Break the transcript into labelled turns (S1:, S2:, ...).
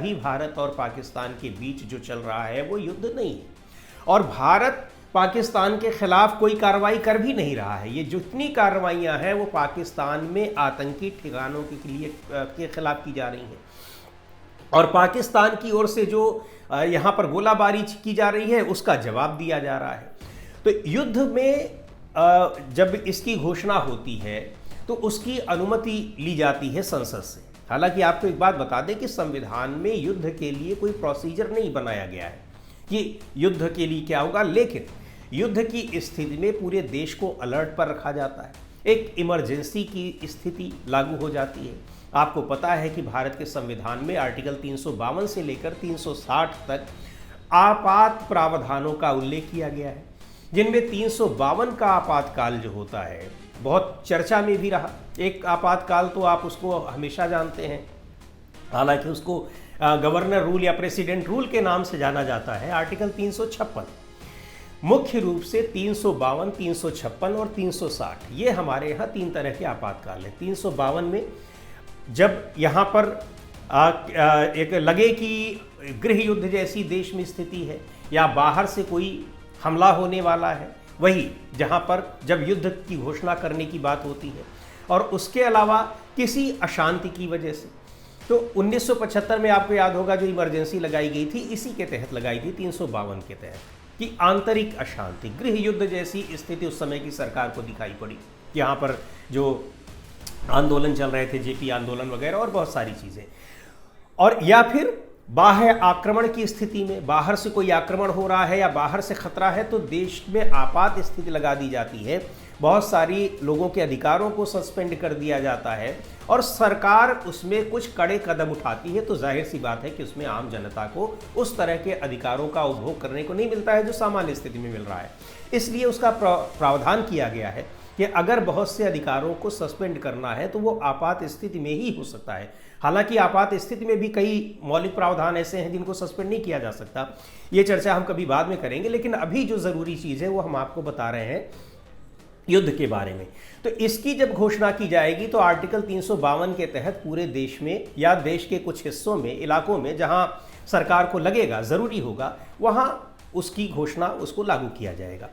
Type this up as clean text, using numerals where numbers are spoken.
S1: ही भारत और पाकिस्तान के बीच जो चल रहा है वो युद्ध नहीं है और भारत पाकिस्तान के खिलाफ कोई कार्रवाई कर भी नहीं रहा है। ये जितनी कार्रवाइयाँ हैं वो पाकिस्तान में आतंकी ठिकानों के खिलाफ की जा रही हैं और पाकिस्तान की ओर से जो यहाँ पर गोलाबारी की जा रही है उसका जवाब दिया जा रहा है। तो युद्ध में जब इसकी घोषणा होती है तो उसकी अनुमति ली जाती है संसद से। हालांकि आपको एक बात बता दें कि संविधान में युद्ध के लिए कोई प्रोसीजर नहीं बनाया गया है कि युद्ध के लिए क्या होगा, लेकिन युद्ध की स्थिति में पूरे देश को अलर्ट पर रखा जाता है। एक इमरजेंसी की स्थिति लागू हो जाती है। आपको पता है कि भारत के संविधान में आर्टिकल 352 से लेकर 360 तक आपात प्रावधानों का उल्लेख किया गया है, जिनमें 352 का आपातकाल जो होता है बहुत चर्चा में भी रहा। एक आपातकाल तो आप उसको हमेशा जानते हैं, हालांकि उसको गवर्नर रूल या प्रेसिडेंट रूल के नाम से जाना जाता है। आर्टिकल 356 मुख्य रूप से 352, 356 और 360 ये हमारे यहाँ तीन तरह के आपातकाल है। 352 में जब यहाँ पर एक लगे कि गृह युद्ध जैसी देश में स्थिति है या बाहर से कोई हमला होने वाला है, वही जहाँ पर जब युद्ध की घोषणा करने की बात होती है, और उसके अलावा किसी अशांति की वजह से। तो 1975 में आपको याद होगा जो इमरजेंसी लगाई गई थी इसी के तहत लगाई थी, 352 के तहत, कि आंतरिक अशांति गृह युद्ध जैसी स्थिति उस समय की सरकार को दिखाई पड़ी। यहाँ पर जो आंदोलन चल रहे थे, जेपी आंदोलन वगैरह और बहुत सारी चीज़ें, और या फिर बाह्य आक्रमण की स्थिति में बाहर से कोई आक्रमण हो रहा है या बाहर से खतरा है तो देश में आपात स्थिति लगा दी जाती है। बहुत सारी लोगों के अधिकारों को सस्पेंड कर दिया जाता है और सरकार उसमें कुछ कड़े कदम उठाती है। तो जाहिर सी बात है कि उसमें आम जनता को उस तरह के अधिकारों का उपभोग करने को नहीं मिलता है जो सामान्य स्थिति में मिल रहा है। इसलिए उसका प्रावधान किया गया है कि अगर बहुत से अधिकारों को सस्पेंड करना है तो वो आपात स्थिति में ही हो सकता है। हालांकि आपात स्थिति में भी कई मौलिक प्रावधान ऐसे हैं जिनको सस्पेंड नहीं किया जा सकता। ये चर्चा हम कभी बाद में करेंगे, लेकिन अभी जो ज़रूरी चीज़ है वो हम आपको बता रहे हैं युद्ध के बारे में। तो इसकी जब घोषणा की जाएगी तो आर्टिकल 352 के तहत पूरे देश में या देश के कुछ हिस्सों में, इलाकों में जहां सरकार को लगेगा ज़रूरी होगा, वहां उसकी घोषणा, उसको लागू किया जाएगा।